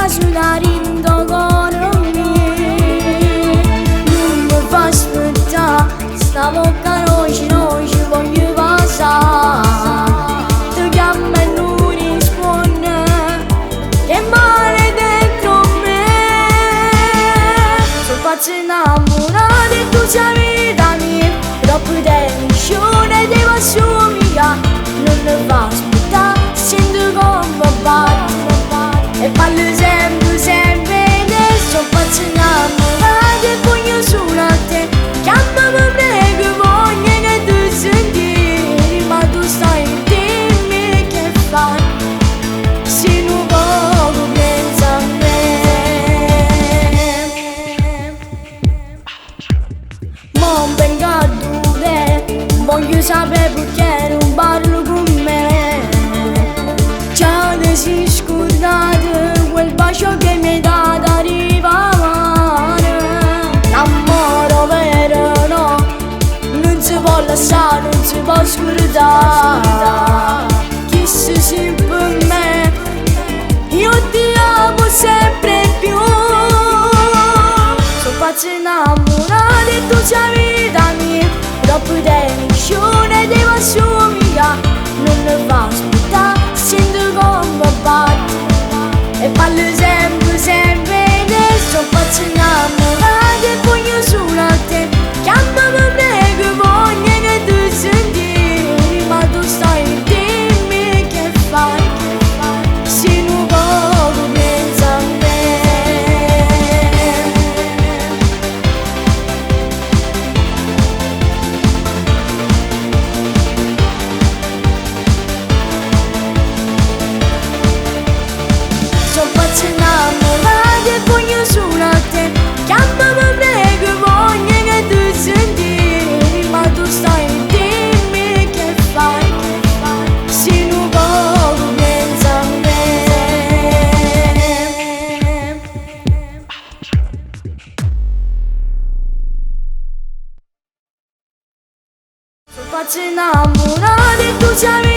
suonare con me. Non mi fa aspettare, sta bocca noi ci voglio passare. Ti chiamo e non risponde, che male dentro me. Sono pazzo innamorato e tu sei vita mia, troppo tensione di passione mia. Non mi fa aspettare, sento come batte e parlo sempre, sempre adesso. Faccio innamorato e voglio solo a te. Chiamami prego, voglio che tu senti, ma tu stai in dimmi che fai. Se non poco pensa a me. Ma un bel cadute, voglio sapere perché non parlo con me. Già ti sei scordato quel bacio che mi hai dato a ripamare. L'amore vero no, non si può lasciare, non si può scordare. Chi sei sempre per me, io ti amo sempre più. Sono pazzo innamorato e tu sei vita mia, troppo tensione di passione mia. Non mi fa aspettare, sento come batte e parlo sempre, sempre adesso. Faccio innamorato e voglio solo a te. Chiamami prego, voglio che tu senti, ma tu stai in dimmi che fai. Se non poco pensa a me. Sono pazzo innamorato e voglio solo a te. Chiamami prego, voglio che tu senti, ma tu stai in dimmi che fai. Se non poco pensa a me. Sono pazzo innamorato e tu sei